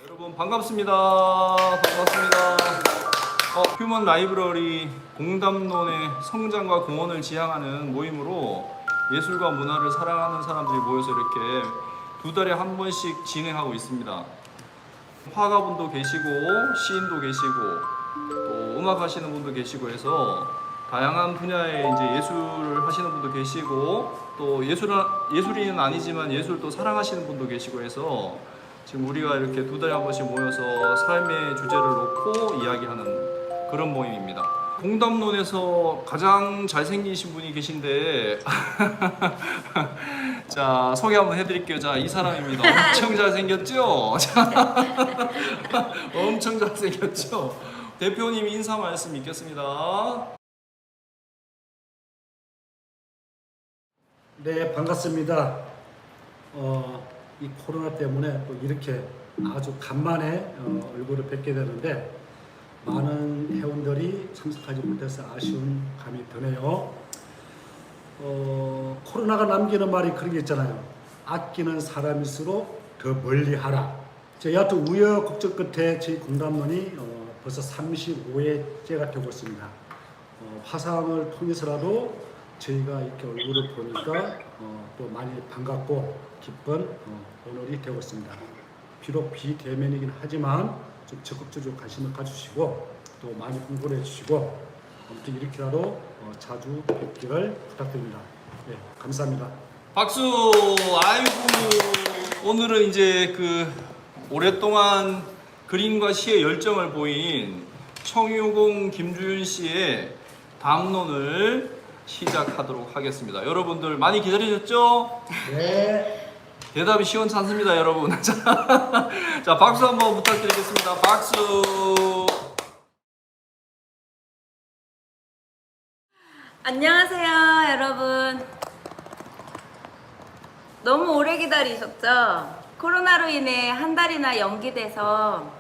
여러분 반갑습니다. 반갑습니다. 휴먼 라이브러리 공담론의 성장과 공헌을 지향하는 모임으로 예술과 문화를 사랑하는 사람들이 모여서 이렇게 두 달에 한 번씩 진행하고 있습니다. 화가분도 계시고 시인도 계시고 또 음악 하시는 분도 계시고 해서 다양한 분야의 이제 예술을 하시는 분도 계시고 또 예술인은 아니지만 예술도 사랑하시는 분도 계시고 해서 지금 우리가 이렇게 두 달에 한 번씩 모여서 삶의 주제를 놓고 이야기하는 그런 모임입니다. 공담론에서 가장 잘생기신 분이 계신데 자, 소개 한번 해드릴게요. 자, 이 사람입니다. 엄청 잘생겼죠? 엄청 잘생겼죠? 대표님 인사 말씀 있겠습니다. 네, 반갑습니다. 이 코로나 때문에 또 이렇게 아주 간만에 얼굴을 뵙게 되는데 많은 회원들이 참석하지 못해서 아쉬운 감이 드네요. 코로나가 남기는 말이 그런 게 있잖아요. 아끼는 사람일수록 더 멀리 하라. 여하튼 우여곡절 끝에 저희 공담론이 벌써 35회째가 되고 있습니다. 화상을 통해서라도 저희가 이렇게 얼굴을 보니까 또 많이 반갑고 기쁜 오늘이 되고 있습니다. 비록 비대면이긴 하지만 좀 적극적으로 관심을 가주시고 또 많이 홍보를 해주시고 아무튼 이렇게라도 자주 뵙기를 부탁드립니다. 네, 감사합니다. 박수! 아이고, 오늘은 이제 그 오랫동안 그림과 시에 열정을 보인 청유공 김주윤 씨의 담론을 시작하도록 하겠습니다. 여러분들 많이 기다리셨죠? 네. 대답이 시원찮습니다, 여러분. 자, 박수 한번 부탁드리겠습니다. 박수! 안녕하세요, 여러분. 너무 오래 기다리셨죠? 코로나로 인해 한 달이나 연기돼서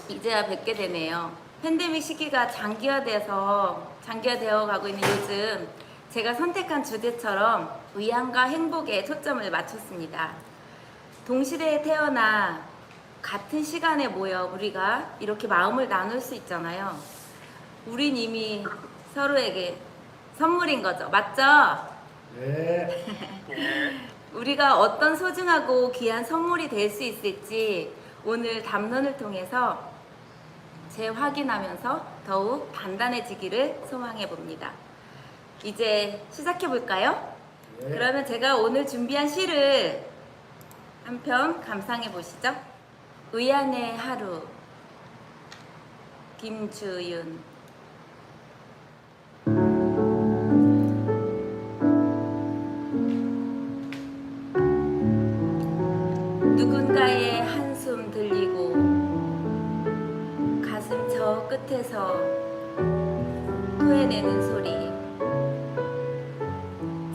이제야 뵙게 되네요. 팬데믹 시기가 장기화되어 가고 있는 요즘 제가 선택한 주제처럼 위안과 행복에 초점을 맞췄습니다. 동시대에 태어나 같은 시간에 모여 우리가 이렇게 마음을 나눌 수 있잖아요. 우린 이미 서로에게 선물인 거죠. 맞죠? 네. 우리가 어떤 소중하고 귀한 선물이 될 수 있을지 오늘 담론을 통해서 재확인하면서 더욱 단단해지기를 소망해 봅니다. 이제 시작해 볼까요? 네. 그러면 제가 오늘 준비한 시를 한 편 감상해 보시죠. 의안의 하루, 김주윤. 누군가의 한숨 들리고 가슴 저 끝에서 토해내는 소리,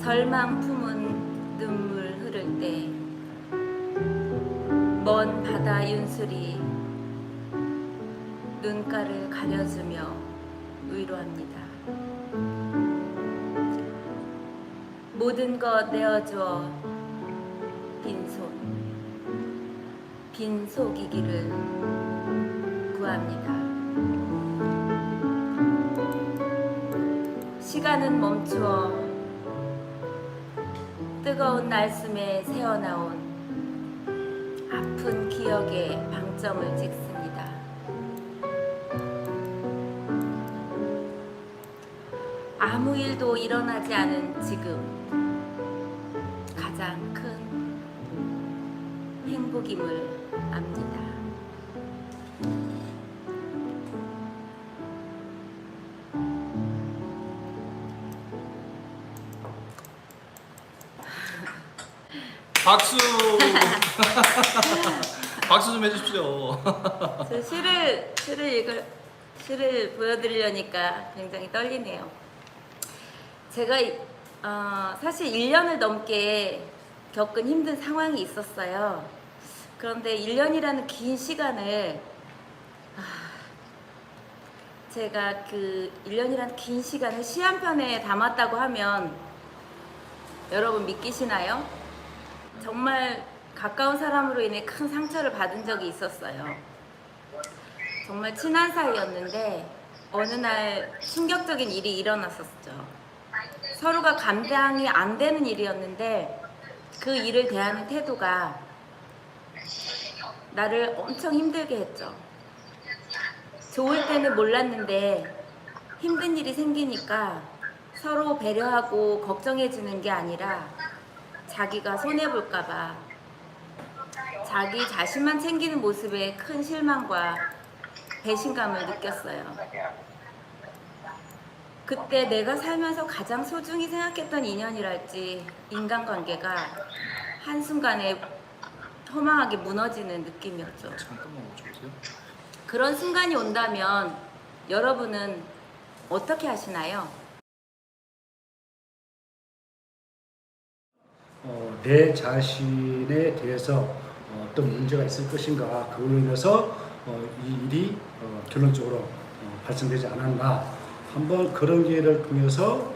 절망 품은 눈물 흐를 때 먼 바다 윤술이 눈가를 가려주며 위로합니다. 모든 것 내어주어 빈속이기를 구합니다. 시간은 멈추어 뜨거운 날숨에 새어나온 아픈 기억에 방점을 찍습니다. 아무 일도 일어나지 않은 지금 가장 큰 행복임을 압니다. 박수! 박수 좀 해주십시오. 저 시를 보여드리려니까 굉장히 떨리네요. 제가 사실 1년을 넘게 겪은 힘든 상황이 있었어요. 그런데 1년이라는 긴 시간을 제가 그 1년이라는 긴 시간을 시 한 편에 담았다고 하면 여러분 믿기시나요? 정말 가까운 사람으로 인해 큰 상처를 받은 적이 있었어요. 정말 친한 사이였는데 어느 날 충격적인 일이 일어났었죠. 서로가 감당이 안 되는 일이었는데 그 일을 대하는 태도가 나를 엄청 힘들게 했죠. 좋을 때는 몰랐는데 힘든 일이 생기니까 서로 배려하고 걱정해주는 게 아니라 자기가 손해볼까봐 자기 자신만 챙기는 모습에 큰 실망과 배신감을 느꼈어요. 그때 내가 살면서 가장 소중히 생각했던 인연이랄지 인간관계가 한순간에 허망하게 무너지는 느낌이었죠. 잠깐만 멈춰보세요. 그런 순간이 온다면 여러분은 어떻게 하시나요? 내 자신에 대해서 어떤 문제가 있을 것인가, 그로 인해서 이 일이 결론적으로 발생되지 않았나, 한번 그런 기회를 통해서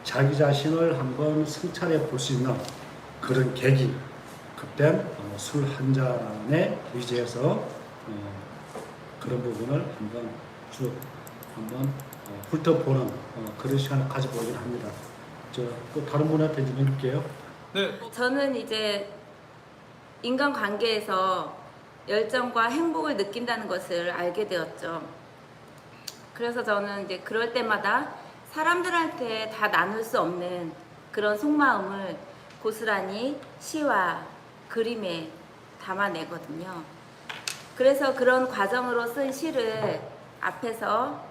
자기 자신을 한번 성찰해 볼 수 있는 그런 계기, 그땐 술 한 잔에 의지해서 그런 부분을 한번 쭉 한번 훑어보는 그런 시간을 가져보긴 합니다. 또 다른 분한테 좀 해볼게요. 네, 저는 이제 인간관계에서 열정과 행복을 느낀다는 것을 알게 되었죠. 그래서 저는 이제 그럴 때마다 사람들한테 다 나눌 수 없는 그런 속마음을 고스란히 시와 그림에 담아내거든요. 그래서 그런 과정으로 쓴 시를 앞에서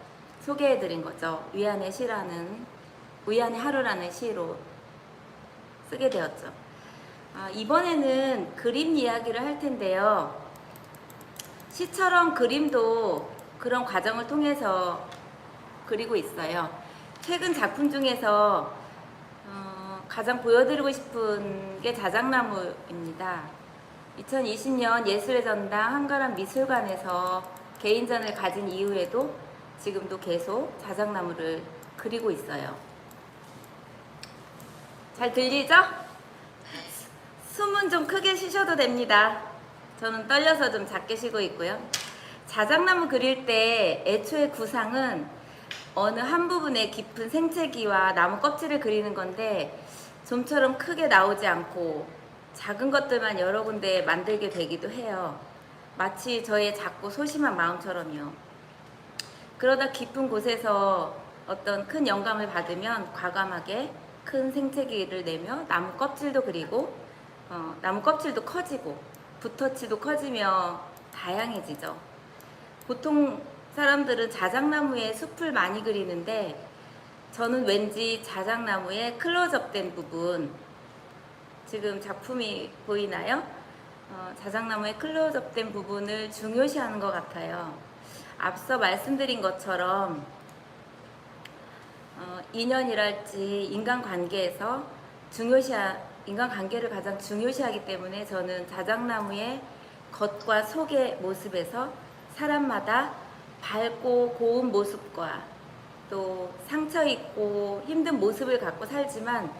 소개해드린 거죠. 위안의 하루라는 시로 쓰게 되었죠. 이번에는 그림 이야기를 할 텐데요. 시처럼 그림도 그런 과정을 통해서 그리고 있어요. 최근 작품 중에서 가장 보여드리고 싶은 게 자작나무입니다. 2020년 예술의 전당 한가람 미술관에서 개인전을 가진 이후에도 지금도 계속 자작나무를 그리고 있어요. 잘 들리죠? 숨은 좀 크게 쉬셔도 됩니다. 저는 떨려서 좀 작게 쉬고 있고요. 자작나무 그릴 때 애초에 구상은 어느 한 부분에 깊은 생채기와 나무 껍질을 그리는 건데 좀처럼 크게 나오지 않고 작은 것들만 여러 군데 만들게 되기도 해요. 마치 저의 작고 소심한 마음처럼요. 그러다 깊은 곳에서 어떤 큰 영감을 받으면 과감하게 큰 생채기를 내며 나무 껍질도 그리고 나무 껍질도 커지고 붓터치도 커지며 다양해지죠. 보통 사람들은 자작나무에 숲을 많이 그리는데 저는 왠지 자작나무의 클로즈업된 부분, 지금 작품이 보이나요? 자작나무의 클로즈업된 부분을 중요시하는 것 같아요. 앞서 말씀드린 것처럼 인연이랄지 인간관계에서 인간관계를 가장 중요시하기 때문에 저는 자작나무의 겉과 속의 모습에서 사람마다 밝고 고운 모습과 또 상처 있고 힘든 모습을 갖고 살지만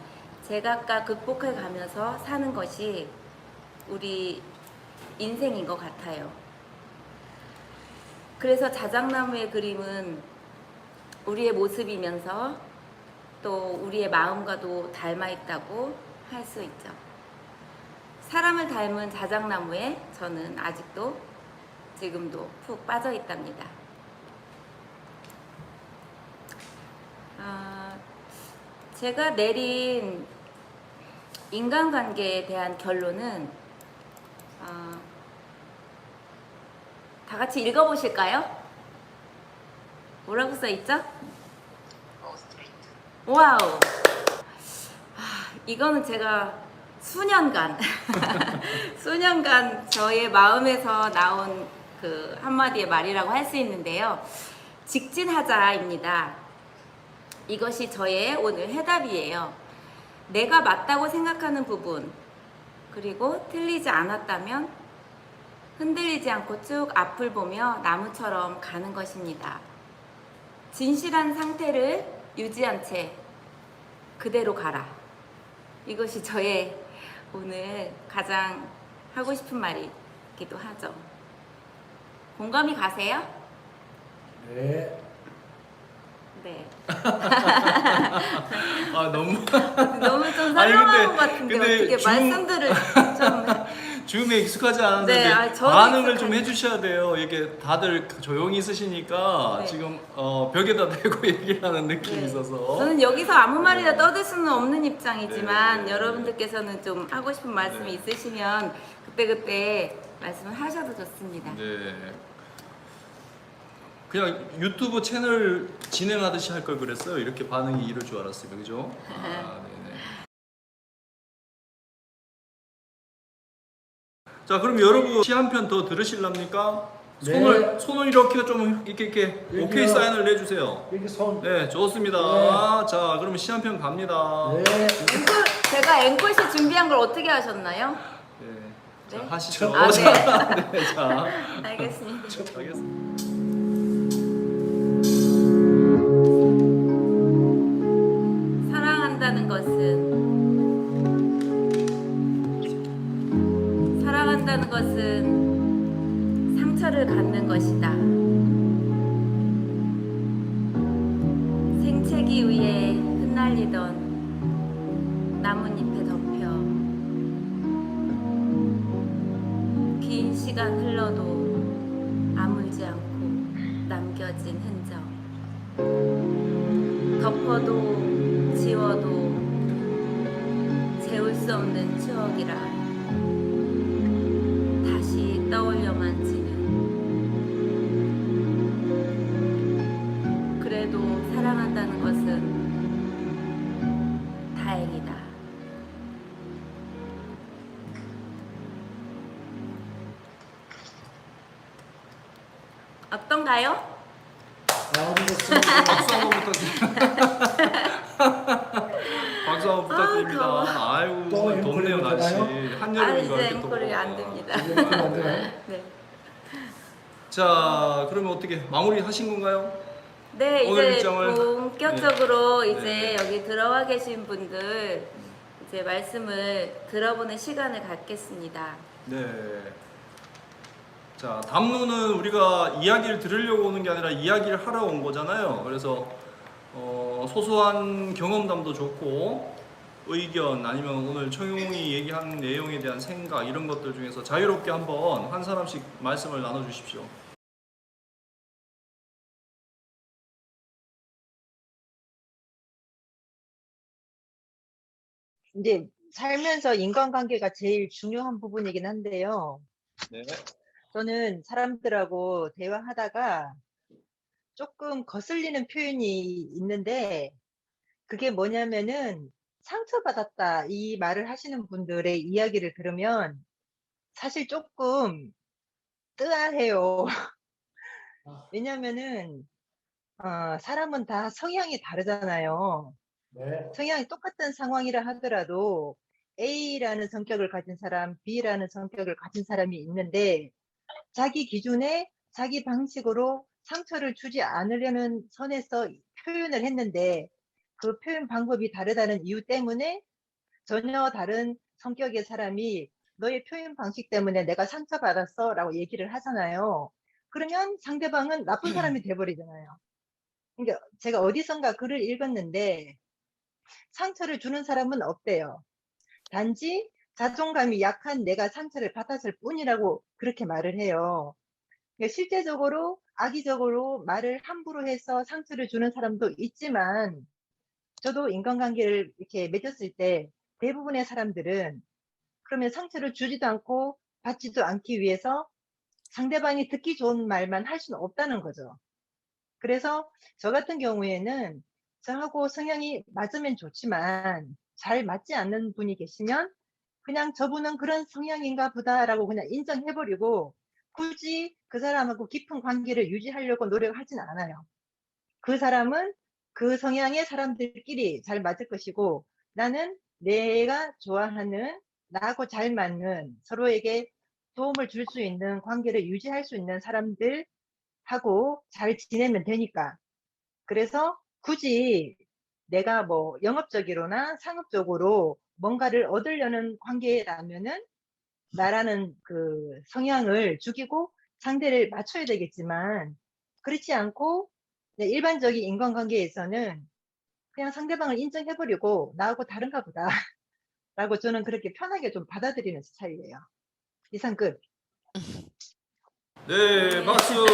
제각각 극복해 가면서 사는 것이 우리 인생인 것 같아요. 그래서 자작나무의 그림은 우리의 모습이면서 또 우리의 마음과도 닮아 있다고 할 수 있죠. 사람을 닮은 자작나무에 저는 아직도 지금도 푹 빠져 있답니다. 제가 내린 인간관계에 대한 결론은 다 같이 읽어보실까요? 뭐라고 써있죠? 와우! 이거는 제가 수년간 저의 마음에서 나온 그 한마디의 말이라고 할 수 있는데요. 직진하자입니다. 이것이 저의 오늘 해답이에요. 내가 맞다고 생각하는 부분, 그리고 틀리지 않았다면 흔들리지 않고 쭉 앞을 보며 나무처럼 가는 것입니다. 진실한 상태를 유지한 채 그대로 가라. 이것이 저의 오늘 가장 하고 싶은 말이기도 하죠. 공감이 가세요? 네. 네. 아 너무 너무 좀 아니, 설렁한 것 같은데 근데 어떻게 말씀들을 좀 줌에 익숙하지 않은데 네, 아, 저도 반응을 좀 익숙하지. 해주셔야 돼요. 이게 다들 조용히 있으시니까 네. 지금 벽에다 대고 얘기하는 느낌이 네. 있어서. 저는 여기서 아무 말이나 떠들 수는 없는 입장이지만 네. 여러분들께서는 좀 하고 싶은 말씀이 네. 있으시면 그때그때 말씀을 하셔도 좋습니다. 네. 그냥 유튜브 채널 진행하듯이 할 걸 그랬어요. 이렇게 반응이 이럴 줄 알았어요. 그죠? 아, 네네. 자, 그럼 여러분 시 한 편 더 들으실랍니까? 네. 손을 이렇게 좀 이렇게 오케이 여기요. 사인을 내주세요. 여기 손. 네, 좋습니다. 네. 자, 그러면 시 한 편 갑니다. 네. 제가 앵콜시 준비한 걸 어떻게 하셨나요? 네. 자, 네? 하시죠. 아, 네. 자, 네, 자, 알겠습니다. 알겠습니다. 사랑한다는 것은 상처를 갖는 것이다. 생채기 위에 흩날리던 나뭇잎에 덮여 긴 시간 흘러도 아물지 않고 남겨진 흔적. 덮어도 지워도 재울 수 없는 추억이라 다시 떠올려 만지는. 그래도 사랑한다는 것은 다행이다. 어떤가요? 알겠습니다. 박수 한번 부탁드립니다. 박수 한번 부탁드립니다. 더워. 아이고, 또 오늘 덥네요, 앵콜이 날씨. 되나요? 한여름인가 이제 이렇게 앵콜이 더워. 안 됩니다. 이제 안 되나요? 네. 자, 그러면 어떻게 마무리 하신 건가요? 네, 오늘 이제 일정을- 본격적으로 네. 이제 네. 여기 들어와 계신 분들 이제 말씀을 들어보는 시간을 갖겠습니다. 네. 자, 담론은 우리가 이야기를 들으려고 오는 게 아니라 이야기를 하러 온 거잖아요. 그래서 소소한 경험담도 좋고 의견 아니면 오늘 청용이 얘기한 내용에 대한 생각 이런 것들 중에서 자유롭게 한번 한 사람씩 말씀을 나눠 주십시오. 이제 살면서 인간관계가 제일 중요한 부분이긴 한데요. 네. 저는 사람들하고 대화하다가 조금 거슬리는 표현이 있는데 그게 뭐냐면은 상처받았다 이 말을 하시는 분들의 이야기를 들으면 사실 조금 뜨아해요. 왜냐면은 사람은 다 성향이 다르잖아요. 네. 성향이 똑같은 상황이라 하더라도 A라는 성격을 가진 사람, B라는 성격을 가진 사람이 있는데 자기 기준에 자기 방식으로 상처를 주지 않으려는 선에서 표현을 했는데 그 표현 방법이 다르다는 이유 때문에 전혀 다른 성격의 사람이 너의 표현 방식 때문에 내가 상처받았어 라고 얘기를 하잖아요. 그러면 상대방은 나쁜 사람이 돼버리잖아요. 그러니까 제가 어디선가 글을 읽었는데 상처를 주는 사람은 없대요. 단지 자존감이 약한 내가 상처를 받았을 뿐이라고 그렇게 말을 해요. 그러니까 실제적으로 악의적으로 말을 함부로 해서 상처를 주는 사람도 있지만 저도 인간관계를 이렇게 맺었을 때 대부분의 사람들은 그러면 상처를 주지도 않고 받지도 않기 위해서 상대방이 듣기 좋은 말만 할 수는 없다는 거죠. 그래서 저 같은 경우에는 저하고 성향이 맞으면 좋지만 잘 맞지 않는 분이 계시면 그냥 저분은 그런 성향인가 보다라고 그냥 인정해버리고 굳이 그 사람하고 깊은 관계를 유지하려고 노력하진 않아요. 그 사람은 그 성향의 사람들끼리 잘 맞을 것이고 나는 내가 좋아하는 나하고 잘 맞는 서로에게 도움을 줄 수 있는 관계를 유지할 수 있는 사람들하고 잘 지내면 되니까. 그래서 굳이 내가 뭐 영업적으로나 상업적으로 뭔가를 얻으려는 관계라면은 나라는 그 성향을 죽이고 상대를 맞춰야 되겠지만 그렇지 않고 일반적인 인간관계에서는 그냥 상대방을 인정해버리고 나하고 다른가 보다 라고 저는 그렇게 편하게 좀 받아들이는 스타일이에요. 이상 끝. 네, 박수.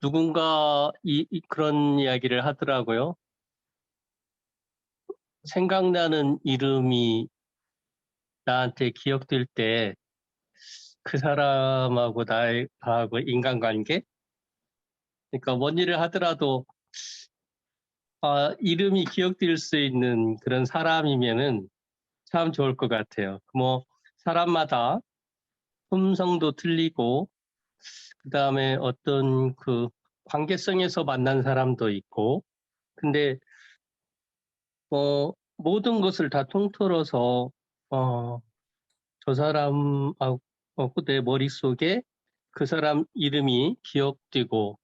누군가 그런 이야기를 하더라고요. 생각나는 이름이 나한테 기억될 때 그 사람하고 나하고 인간관계? 그러니까 뭔 일을 하더라도 이름이 기억될 수 있는 그런 사람이면은 참 좋을 것 같아요. 뭐 사람마다 품성도 틀리고 그다음에 어떤 그 관계성에서 만난 사람도 있고 근데 모든 것을 다 통틀어서 저 사람하고 내 머릿속에 그 사람 이름이 기억되고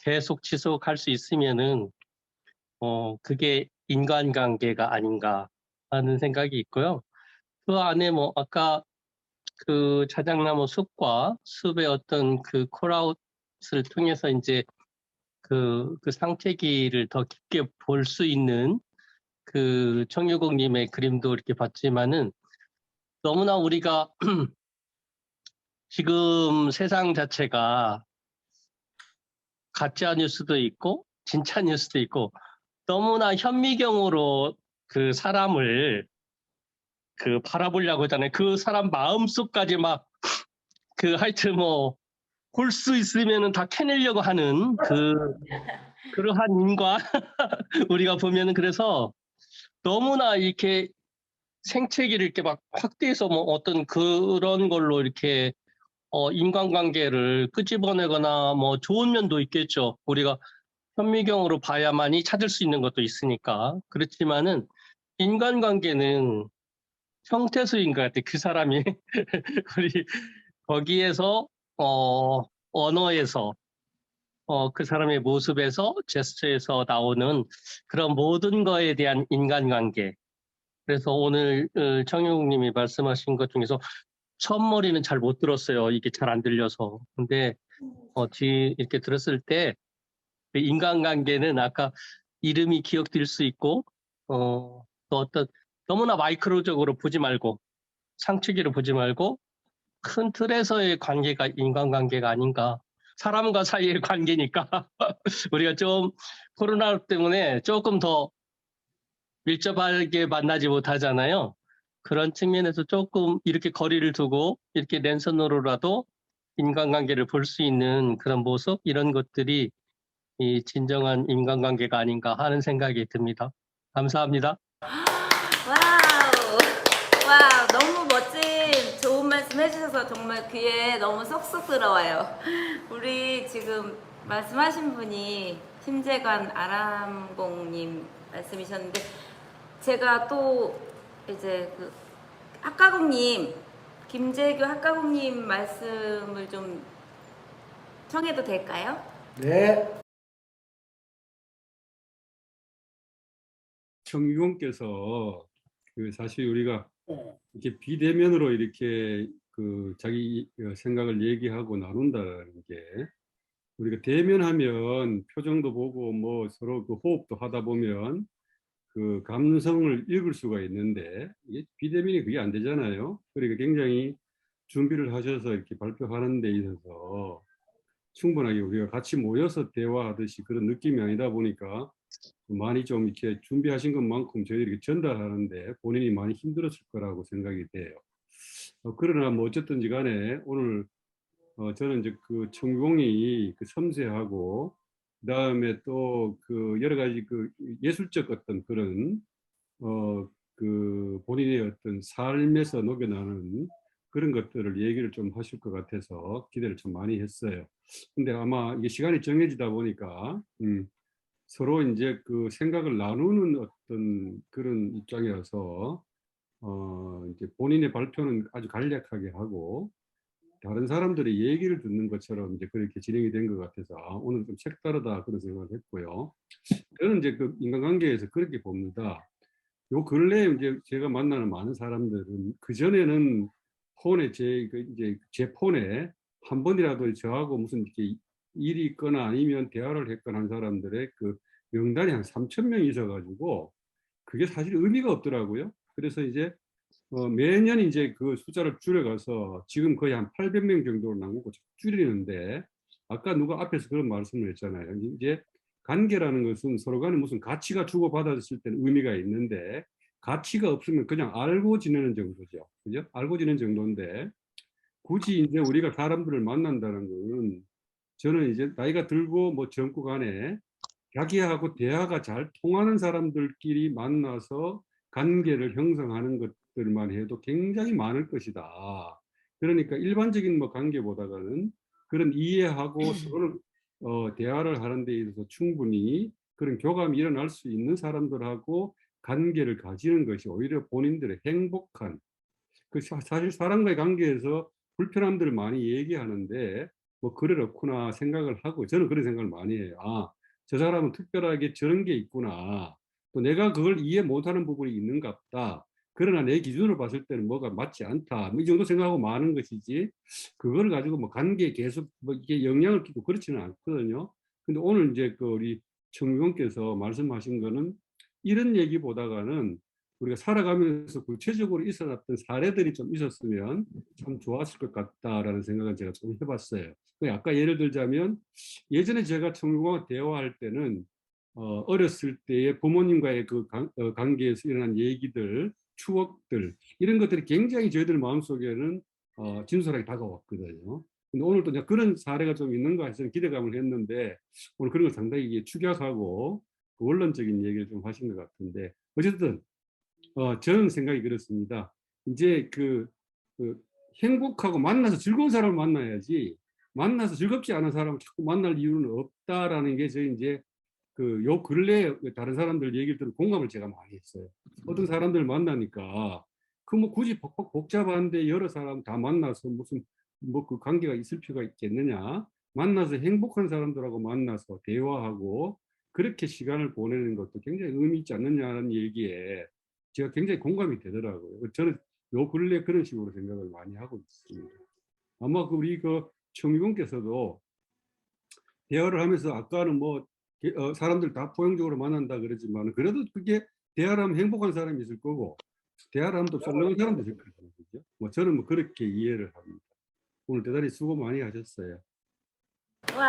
계속 지속할 수 있으면은 그게 인간관계가 아닌가 하는 생각이 있고요. 그 안에 뭐 아까 그 자작나무 숲과 숲의 어떤 그 콜아웃을 통해서 이제 그 상태기를 더 깊게 볼 수 있는 그 청유국님의 그림도 이렇게 봤지만은 너무나 우리가 지금 세상 자체가 가짜 뉴스도 있고 진짜 뉴스도 있고 너무나 현미경으로 그 사람을 그 바라보려고 하잖아요. 그 사람 마음속까지 막 그 하여튼 뭐 볼 수 있으면은 다 캐내려고 하는 그러한 인과 우리가 보면은 그래서 너무나 이렇게 생채기를 이렇게 막 확대해서 뭐 어떤 그런 걸로 이렇게 인간관계를 끄집어내거나 뭐 좋은 면도 있겠죠. 우리가 현미경으로 봐야만이 찾을 수 있는 것도 있으니까. 그렇지만은 인간관계는 형태수인 것 같아. 그 사람이 우리 거기에서 언어에서 그 사람의 모습에서 제스처에서 나오는 그런 모든 거에 대한 인간관계. 그래서 오늘 청유국님이 말씀하신 것 중에서 첫머리는 잘 못 들었어요. 이게 잘 안 들려서. 근데 이렇게 들었을 때 인간관계는 아까 이름이 기억될 수 있고 또 어떤 너무나 마이크로적으로 보지 말고 상추기로 보지 말고 큰 틀에서의 관계가 인간관계가 아닌가. 사람과 사이의 관계니까 우리가 좀 코로나 때문에 조금 더 밀접하게 만나지 못하잖아요. 그런 측면에서 조금 이렇게 거리를 두고 이렇게 랜선으로라도 인간관계를 볼 수 있는 그런 모습 이런 것들이 이 진정한 인간관계가 아닌가 하는 생각이 듭니다. 감사합니다. 와우. 와, 너무 멋진 좋은 말씀 해주셔서 정말 귀에 너무 쏙쏙 들어와요. 우리 지금 말씀하신 분이 심재관 아람공님 말씀이셨는데 제가 또 이제 그 학가공님 김재규 학가공님 말씀을 좀 청해도 될까요? 네. 청유공께서 그 사실 우리가 이렇게 비대면으로 이렇게 그 자기 생각을 얘기하고 나눈다는 게 우리가 대면하면 표정도 보고 뭐 서로 그 호흡도 하다 보면 그 감성을 읽을 수가 있는데 이게 비대면이 그게 안 되잖아요. 그러니까 굉장히 준비를 하셔서 이렇게 발표하는 데 있어서 충분하게 우리가 같이 모여서 대화하듯이 그런 느낌이 아니다 보니까 많이 좀 이렇게 준비하신 것만큼 저희들이 전달하는데 본인이 많이 힘들었을 거라고 생각이 돼요. 그러나 뭐 어쨌든지 간에 오늘 저는 이제 그 천공이 그 섬세하고 그다음에 또 그 여러 가지 그 예술적 어떤 그런 그 본인의 어떤 삶에서 녹여나는 그런 것들을 얘기를 좀 하실 것 같아서 기대를 좀 많이 했어요. 근데 아마 이게 시간이 정해지다 보니까 서로 이제 그 생각을 나누는 어떤 그런 입장이어서 이제 본인의 발표는 아주 간략하게 하고 다른 사람들의 얘기를 듣는 것처럼 이제 그렇게 진행이 된 것 같아서 오늘 좀 색다르다 그런 생각을 했고요. 저는 이제 그 인간관계에서 그렇게 봅니다. 요 근래에 이제 제가 만나는 많은 사람들은 그전에는 폰에 이제 제 폰에 한 번이라도 저하고 무슨 이렇게 일이 있거나 아니면 대화를 했거나 한 사람들의 그 명단이 한 3,000명이 있어가지고 그게 사실 의미가 없더라고요. 그래서 이제 매년 이제 그 숫자를 줄여가서 지금 거의 한 800명 정도로 나누고 줄이는데 아까 누가 앞에서 그런 말씀을 했잖아요. 이제 관계라는 것은 서로 간에 무슨 가치가 주고받았을 때는 의미가 있는데 가치가 없으면 그냥 알고 지내는 정도죠. 그죠? 알고 지내는 정도인데 굳이 이제 우리가 사람들을 만난다는 거는 저는 이제 나이가 들고 뭐 젊고 간에 자기하고 대화가 잘 통하는 사람들끼리 만나서 관계를 형성하는 것들만 해도 굉장히 많을 것이다. 그러니까 일반적인 뭐 관계보다는 그런 이해하고 서로 대화를 하는 데 있어서 충분히 그런 교감이 일어날 수 있는 사람들하고 관계를 가지는 것이 오히려 본인들의 행복한 사실 사람과의 관계에서 불편함들을 많이 얘기하는데 뭐 그렇구나 생각을 하고 저는 그런 생각을 많이 해요. 아, 저 사람은 특별하게 저런 게 있구나. 또 내가 그걸 이해 못하는 부분이 있는가 보다. 그러나 내 기준으로 봤을 때는 뭐가 맞지 않다. 뭐이 정도 생각하고 마는 것이지 그걸 가지고 뭐 관계에 계속 뭐 이게 영향을 끼고 그렇지는 않거든요. 근데 오늘 이제 그 우리 청위원께서 말씀하신 거는 이런 얘기보다가는 우리가 살아가면서 구체적으로 있어졌던 사례들이 좀 있었으면 참 좋았을 것 같다라는 생각을 제가 좀 해봤어요. 아까 예를 들자면 예전에 제가 청중과 대화할 때는 어렸을 때의 부모님과의 그 관계에서 일어난 얘기들, 추억들 이런 것들이 굉장히 저희들 마음속에는 진솔하게 다가왔거든요. 근데 오늘 또 그런 사례가 좀 있는가 해서 기대감을 했는데 오늘 그런 걸 상당히 축약하고 원론적인 얘기를 좀 하신 것 같은데 어쨌든 저는 생각이 그렇습니다. 이제 그 행복하고 만나서 즐거운 사람을 만나야지 만나서 즐겁지 않은 사람을 자꾸 만날 이유는 없다라는 게 저희 이제 그 요 근래에 다른 사람들 얘기를 들은 공감을 제가 많이 했어요. 어떤 사람들 만나니까 그 뭐 굳이 복잡한데 여러 사람 다 만나서 무슨 뭐 그 관계가 있을 필요가 있겠느냐. 만나서 행복한 사람들하고 만나서 대화하고 그렇게 시간을 보내는 것도 굉장히 의미 있지 않느냐는 얘기에 제가 굉장히 공감이 되더라고요. 저는 요 근래 그런 식으로 생각을 많이 하고 있습니다. 아마 우리 그 청위군께서도 대화를 하면서 아까는 뭐 사람들 다 포용적으로 만난다 그러지만 그래도 그게 대화를 하면 행복한 사람이 있을 거고 대화를 하면 또 썰렁한 사람도 있을 거거든요. 그죠? 뭐 저는 뭐 그렇게 이해를 합니다. 오늘 대단히 수고 많이 하셨어요. 와,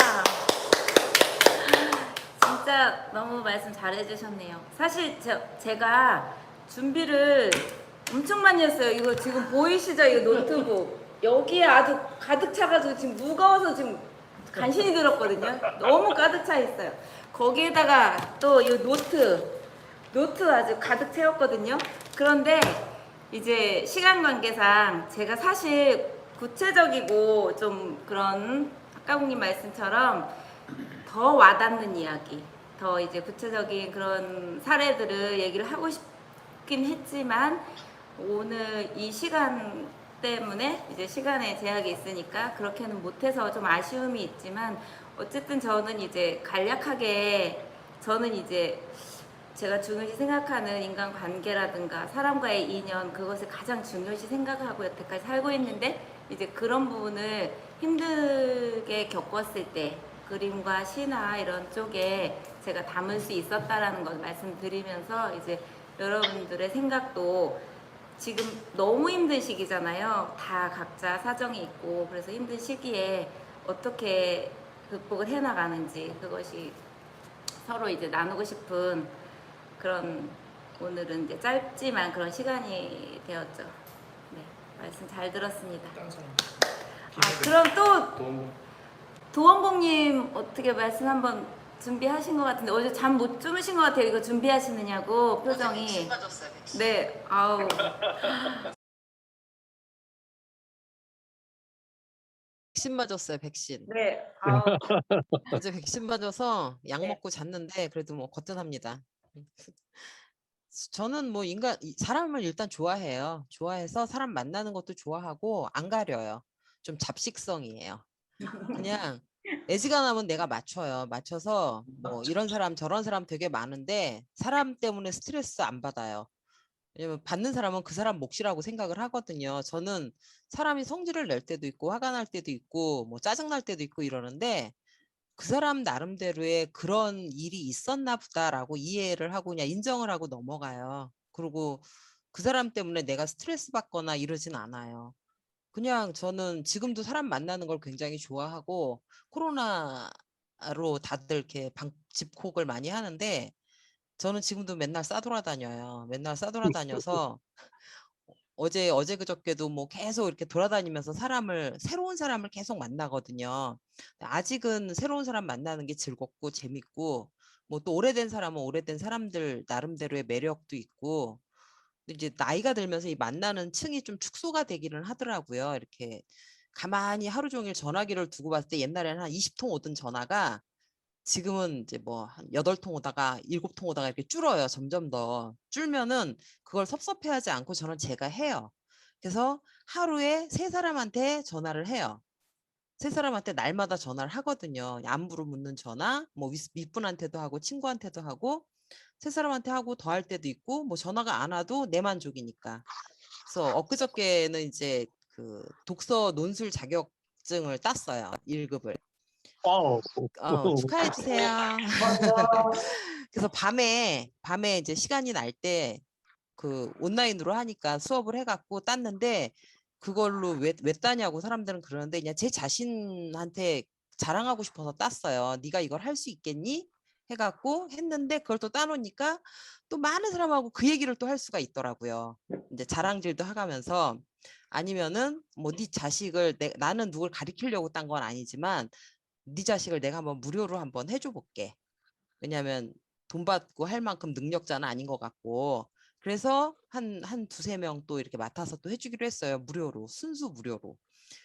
진짜 너무 말씀 잘해주셨네요. 사실 제가 준비를 엄청 많이 했어요. 이거 지금 보이시죠? 이거 노트북. 여기에 아주 가득 차가지고 지금 무거워서 지금 간신히 들었거든요. 너무 가득 차 있어요. 거기에다가 또 이 노트 아주 가득 채웠거든요. 그런데 이제 시간 관계상 제가 사실 구체적이고 좀 그런 박가공님 말씀처럼 더 와닿는 이야기, 더 이제 구체적인 그런 사례들을 얘기를 하고 싶긴 했지만 오늘 이 시간 때문에 이제 시간에 제약이 있으니까 그렇게는 못해서 좀 아쉬움이 있지만 어쨌든 저는 이제 간략하게 저는 이제 제가 중요시 생각하는 인간관계라든가 사람과의 인연 그것을 가장 중요시 생각하고 여태까지 살고 있는데 이제 그런 부분을 힘들게 겪었을 때 그림과 시나 이런 쪽에 제가 담을 수 있었다라는 걸 말씀드리면서 이제 여러분들의 생각도 지금 너무 힘든 시기잖아요. 다 각자 사정이 있고 그래서 힘든 시기에 어떻게 극복을 해나가는지 그것이 서로 이제 나누고 싶은 그런 오늘은 이제 짧지만 그런 시간이 되었죠. 네, 말씀 잘 들었습니다. 그럼 또 도원봉님 어떻게 말씀 한번 준비하신 것 같은데 어제 잠 못 주무신 것 같아요. 이거 준비하시느냐고 표정이. 백신 맞았어요. 백신. 네, 아우. 백신 맞았어요. 백신. 네, 아우. 어제 백신 맞아서 약 네. 먹고 잤는데 그래도 뭐 거뜬합니다. 저는 뭐 사람을 일단 좋아해요. 좋아해서 사람 만나는 것도 좋아하고 안 가려요. 좀 잡식성이에요. 그냥 애지간하면 내가 맞춰요. 맞춰서 뭐 이런 사람 저런 사람 되게 많은데 사람 때문에 스트레스 안 받아요. 왜냐면 받는 사람은 그 사람 몫이라고 생각을 하거든요. 저는 사람이 성질을 낼 때도 있고 화가 날 때도 있고 뭐 짜증 날 때도 있고 이러는데 그 사람 나름대로의 그런 일이 있었나 보다라고 이해를 하고 그냥 인정을 하고 넘어가요. 그리고 그 사람 때문에 내가 스트레스 받거나 이러진 않아요. 그냥 저는 지금도 사람 만나는 걸 굉장히 좋아하고 코로나로 다들 이렇게 집콕을 많이 하는데 저는 지금도 맨날 싸돌아다녀요. 맨날 싸돌아다녀서 어제 그저께도 뭐 계속 이렇게 돌아다니면서 새로운 사람을 계속 만나거든요. 아직은 새로운 사람 만나는 게 즐겁고 재밌고 뭐 또 오래된 사람은 오래된 사람들 나름대로의 매력도 있고 이제 나이가 들면서 이 만나는 층이 좀 축소가 되기는 하더라고요. 이렇게 가만히 하루 종일 전화기를 두고 봤을 때 옛날에는 한 20통 오던 전화가 지금은 이제 뭐 한 8통 오다가 7통 오다가 이렇게 줄어요. 점점 더. 줄면은 그걸 섭섭해하지 않고 저는 제가 해요. 그래서 하루에 3사람한테 전화를 해요. 3사람한테 날마다 전화를 하거든요. 안부를 묻는 전화, 뭐 윗분한테도 하고 친구한테도 하고 3사람한테 하고 더 할 때도 있고 뭐 전화가 안 와도 내 만족이니까. 그래서 엊그저께는 이제 그 독서 논술 자격증을 땄어요. 1급을. 와우. 축하해 주세요. 그래서 밤에 이제 시간이 날 때 그 온라인으로 하니까 수업을 해갖고 땄는데 그걸로 왜 따냐고 사람들은 그러는데 그냥 제 자신한테 자랑하고 싶어서 땄어요. 네가 이걸 할 수 있겠니? 해갖고 했는데 그걸 또 따놓으니까 또 많은 사람하고 그 얘기를 또 할 수가 있더라고요. 이제 자랑질도 하가면서 아니면은 뭐 네 자식을 나는 누굴 가리키려고 딴 건 아니지만 네 자식을 내가 한번 무료로 한번 해줘 볼게. 왜냐면 돈 받고 할 만큼 능력자는 아닌 것 같고 그래서 한 두세 명 또 이렇게 맡아서 또 해주기로 했어요. 무료로 순수 무료로.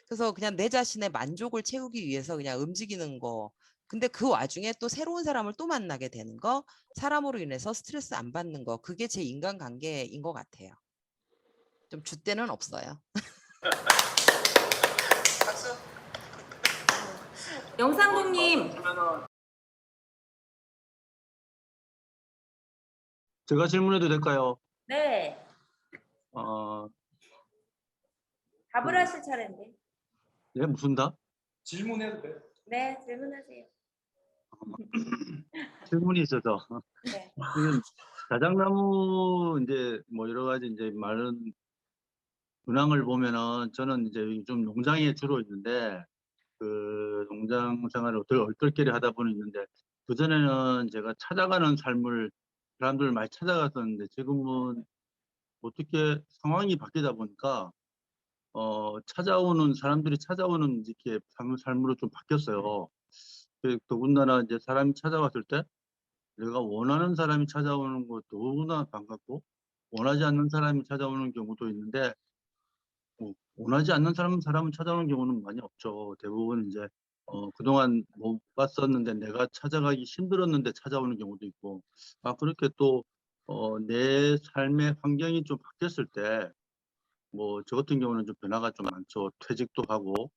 그래서 그냥 내 자신의 만족을 채우기 위해서 그냥 움직이는 거. 근데 그 와중에 또 새로운 사람을 또 만나게 되는 거, 사람으로 인해서 스트레스 안 받는 거, 그게 제 인간관계인 것 같아요. 좀 줏대는 없어요. 영상국님, 제가 질문해도 될까요? 네, 어, 답을 하실 차례인데. 예, 무슨 답? 질문해도 돼? 네, 질문하세요. 질문이 있어서. 네. 지금 자작나무 이제 뭐 여러 가지 이제 많은 근황을 보면은 저는 이제 요즘 농장에 주로 있는데 그 농장 생활을 얼떨결에 하다 보니 있는데 그전에는 제가 찾아가는 삶을 사람들을 많이 찾아갔었는데 지금은 어떻게 상황이 바뀌다 보니까 찾아오는 사람들이 찾아오는 이렇게 삶으로 좀 바뀌었어요. 더군다나 이제 사람이 찾아왔을 때 내가 원하는 사람이 찾아오는 것도 너무나 반갑고 원하지 않는 사람이 찾아오는 경우도 있는데 원하지 않는 사람은 찾아오는 경우는 많이 없죠. 대부분 이제 그동안 못 봤었는데 내가 찾아가기 힘들었는데 찾아오는 경우도 있고 그렇게 또 내 삶의 환경이 좀 바뀌었을 때 뭐 저 같은 경우는 좀 변화가 좀 많죠. 퇴직도 하고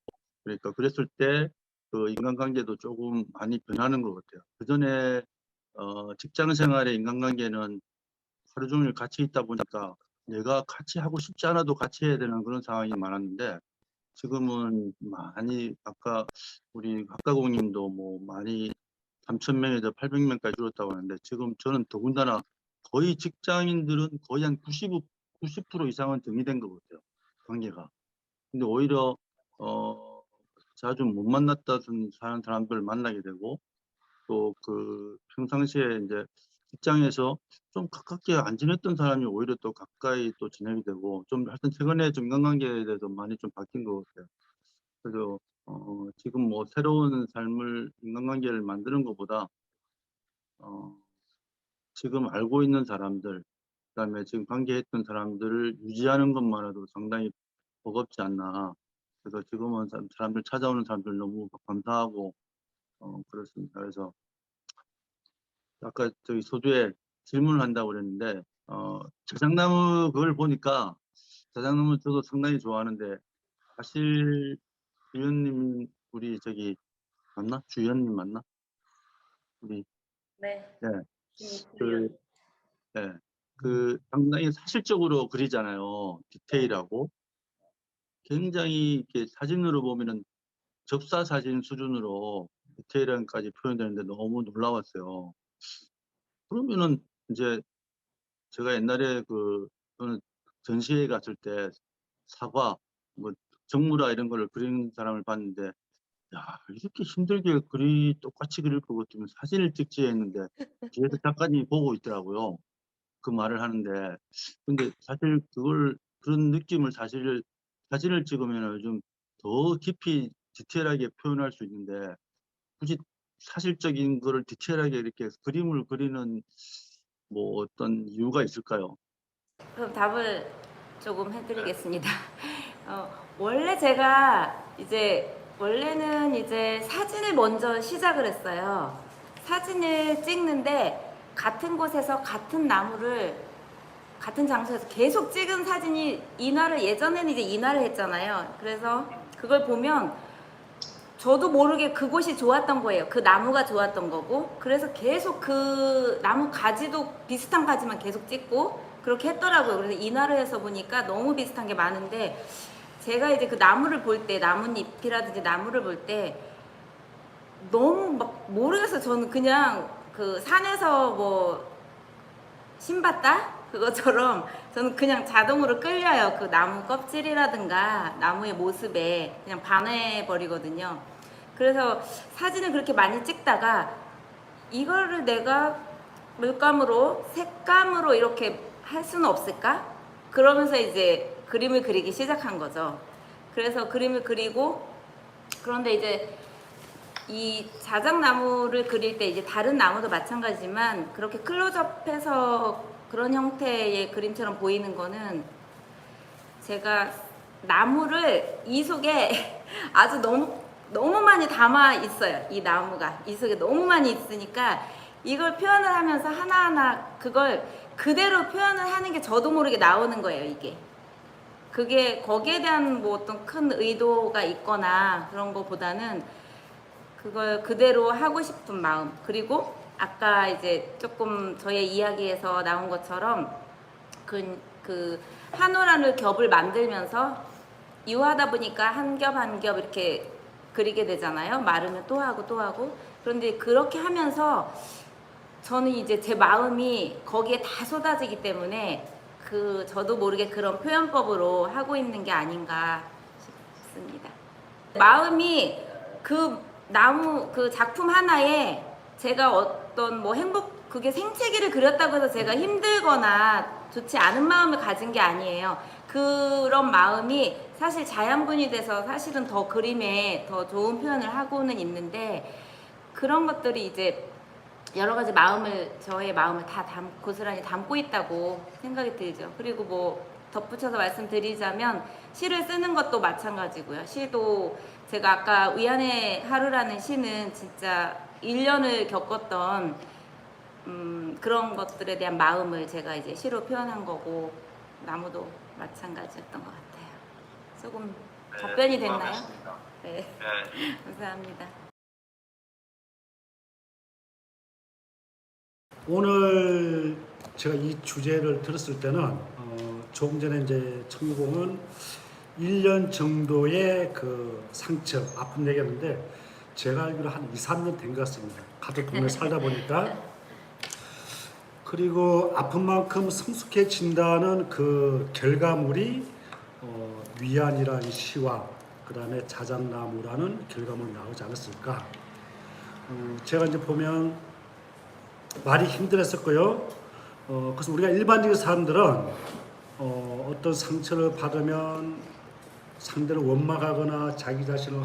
그러니까 그랬을 때 그 인간관계도 조금 많이 변하는 것 같아요. 그전에 직장 생활의 인간관계는 하루 종일 같이 있다 보니까 내가 같이 하고 싶지 않아도 같이 해야 되는 그런 상황이 많았는데 지금은 많이 아까 우리 학가공님도 뭐 많이 3,000명에서 800명까지 줄었다고 하는데 지금 저는 더군다나 거의 직장인들은 거의 한 90% 이상은 정리된 것 같아요. 관계가. 근데 오히려 자주 못 만났다 사는 사람들을 만나게 되고 또 그 평상시에 이제 직장에서 좀 가깝게 안 지냈던 사람이 오히려 또 가까이 또 지내게 되고 좀 하여튼 최근에 좀 인간관계에 대해서 많이 좀 바뀐 것 같아요. 그래서 지금 뭐 새로운 삶을 인간관계를 만드는 것보다 어, 지금 알고 있는 사람들 그다음에 지금 관계했던 사람들을 유지하는 것만으로도 상당히 버겁지 않나. 그래서 지금은 사람들 찾아오는 사람들 너무 감사하고 그렇습니다. 그래서 아까 저기 소두에 질문을 한다고 그랬는데 자작나무 그걸 보니까 자작나무 저도 상당히 좋아하는데 사실 주연님 우리 저기 맞나? 주연님 맞나? 우리 네. 네. 그, 네. 그 상당히 사실적으로 그리잖아요. 디테일하고 굉장히 이렇게 사진으로 보면은 접사 사진 수준으로 디테일함까지 표현되는데 너무 놀라웠어요. 그러면은 이제 제가 옛날에 그 저는 전시회 갔을 때 사과, 뭐 정무라 이런 거를 그리는 사람을 봤는데 야 이렇게 힘들게 똑같이 그릴 것 같으면 사진을 찍지 했는데 뒤에서 작가님이 보고 있더라고요. 그 말을 하는데 근데 사실 그런 느낌을 사진을 찍으면 요즘 더 깊이 디테일하게 표현할 수 있는데 굳이 사실적인 거를 디테일하게 이렇게 그림을 그리는 뭐 어떤 이유가 있을까요? 그럼 답을 조금 해드리겠습니다. 원래 제가 원래는 이제 사진을 먼저 시작을 했어요. 사진을 찍는데 같은 곳에서 같은 나무를 같은 장소에서 계속 찍은 사진이 예전에는 이제 인화를 했잖아요. 그래서 그걸 보면 저도 모르게 그곳이 좋았던 거예요. 그 나무가 좋았던 거고. 그래서 계속 그 나무 가지도 비슷한 가지만 계속 찍고 그렇게 했더라고요. 그래서 인화를 해서 보니까 너무 비슷한 게 많은데 제가 이제 그 나무를 볼 때, 나뭇잎이라든지 나무를 볼 때 너무 막 모르겠어요. 저는 그냥 그 산에서 뭐 신봤다? 그것처럼 저는 그냥 자동으로 끌려요. 그 나무 껍질이라든가 나무의 모습에 그냥 반해버리거든요. 그래서 사진을 그렇게 많이 찍다가 이거를 내가 물감으로, 색감으로 이렇게 할 수는 없을까? 그러면서 이제 그림을 그리기 시작한 거죠. 그래서 그림을 그리고 그런데 이제 이 자작나무를 그릴 때 이제 다른 나무도 마찬가지지만 그렇게 클로즈업해서 그런 형태의 그림처럼 보이는 거는 제가 나무를 이 속에 아주 너무 많이 담아 있어요. 이 나무가 이 속에 너무 많이 있으니까 이걸 표현을 하면서 하나하나 그걸 그대로 표현을 하는 게 저도 모르게 나오는 거예요. 이게 그게 거기에 대한 뭐 어떤 큰 의도가 있거나 그런 거보다는 그걸 그대로 하고 싶은 마음, 그리고 아까 이제 조금 저의 이야기에서 나온 것처럼 그 한올 겹을 만들면서 이유하다 보니까 한 겹 한 겹 이렇게 그리게 되잖아요. 마르면 또 하고 또 하고. 그런데 그렇게 하면서 저는 이제 제 마음이 거기에 다 쏟아지기 때문에 저도 모르게 그런 표현법으로 하고 있는 게 아닌가 싶습니다. 마음이 그 작품 하나에 제가 어떤 뭐 그게 생채기를 그렸다고 해서 제가 힘들거나 좋지 않은 마음을 가진 게 아니에요. 그런 마음이 사실 자양분이 돼서 사실은 더 그림에 더 좋은 표현을 하고는 있는데 그런 것들이 이제 여러 가지 저의 마음을 다 고스란히 담고 있다고 생각이 들죠. 그리고 뭐 덧붙여서 말씀드리자면 시를 쓰는 것도 마찬가지고요. 시도 제가 아까 위안의 하루라는 시는 진짜 1년을 겪었던 그런 것들에 대한 마음을 제가 이제 시로 표현한 거고 나무도 마찬가지였던 것 같아요. 조금 답변이 됐나요? 네. 감사합니다. 오늘 제가 이 주제를 들었을 때는 조금 전에 이제 청유공은 1년 정도의 그 상처, 아픔 얘기했는데 제가 알기로 한 2, 3년 된 것 같습니다. 같은 동네 살다 보니까. 그리고 아픈 만큼 성숙해진다는 그 결과물이 위안이라는 시와 그 다음에 자작나무라는 결과물이 나오지 않았을까. 제가 이제 보면 많이 힘들었었고요. 그래서 우리가 일반적인 사람들은 어떤 상처를 받으면 상대를 원망하거나 자기 자신을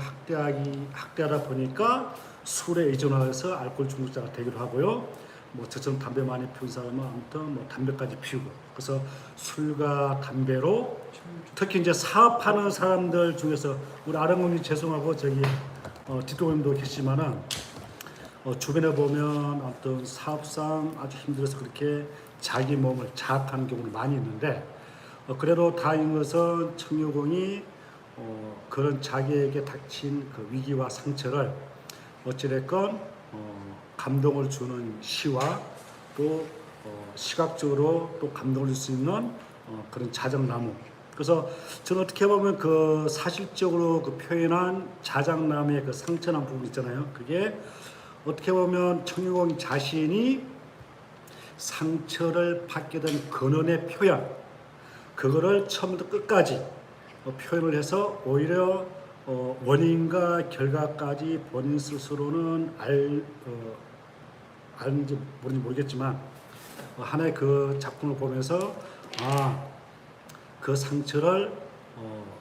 학대하다 보니까 술에 의존해서 알코올 중독자가 되기도 하고요. 뭐 저처럼 담배 많이 피우는 사람은 아무튼 뭐 담배까지 피우고, 그래서 술과 담배로 특히 이제 사업하는 사람들 중에서 우리 아랑공님 죄송하고 저기 뒷동님도 계시지만은 주변에 보면 어떤 사업상 아주 힘들어서 그렇게 자기 몸을 자학하는 경우는 많이 있는데 그래도 다행인 것은 청유공이 그런 자기에게 닥친 그 위기와 상처를 어찌됐건 감동을 주는 시와 또 시각적으로 또 감동을 줄 수 있는 그런 자작나무. 그래서 저는 어떻게 보면 그 사실적으로 그 표현한 자작나무의 그 상처난 부분 있잖아요. 그게 어떻게 보면 청유공 자신이 상처를 받게 된 근원의 표현, 그거를 처음부터 끝까지 표현을 해서 오히려 원인과 결과까지 본인 스스로는 아는지 모르는지 모르겠지만 하나의 그 작품을 보면서 그 상처를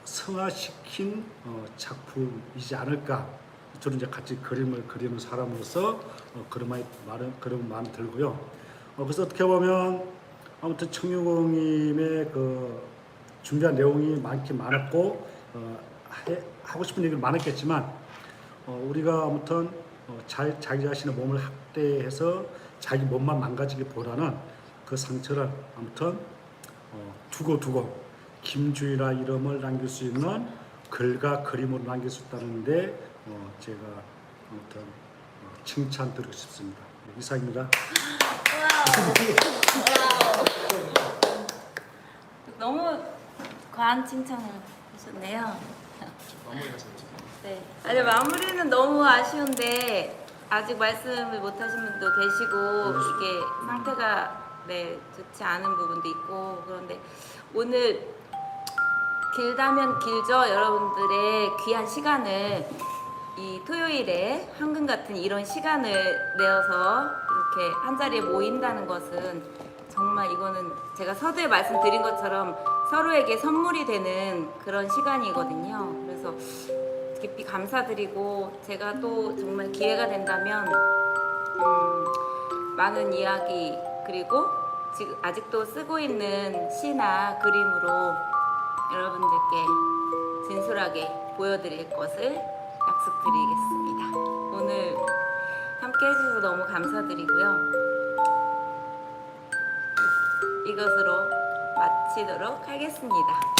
승화시킨 작품이지 않을까. 저는 이제 같이 그림을 그리는 사람으로서 그런 마음이 들고요. 그래서 어떻게 보면 아무튼 청유공님의 그 준비한 내용이 많긴 많았고 하고 싶은 얘기는 많았겠지만 우리가 아무튼 자기 자신의 몸을 학대해서 자기 몸만 망가지기보다는 그 상처를 아무튼 두고 김주희라 이름을 남길 수 있는 글과 그림으로 남길 수 있다는데 제가 아무튼 칭찬드리고 싶습니다. 이상입니다. 너무 과한 칭찬을 하셨네요. 네. 아니 마무리는 너무 아쉬운데 아직 말씀을 못하신 분도 계시고 이게 상태가 좋지 않은 부분도 있고 그런데 오늘 길다면 길죠. 여러분들의 귀한 시간을 이 토요일에 황금 같은 이런 시간을 내어서 이렇게 한 자리에 모인다는 것은 정말 이거는 제가 서두에 말씀드린 것처럼 서로에게 선물이 되는 그런 시간이거든요. 그래서 깊이 감사드리고 제가 또 정말 기회가 된다면 많은 이야기 그리고 지금 아직도 쓰고 있는 시나 그림으로 여러분들께 진솔하게 보여드릴 것을 약속드리겠습니다. 오늘 함께 해주셔서 너무 감사드리고요. 이것으로 마치도록 하겠습니다.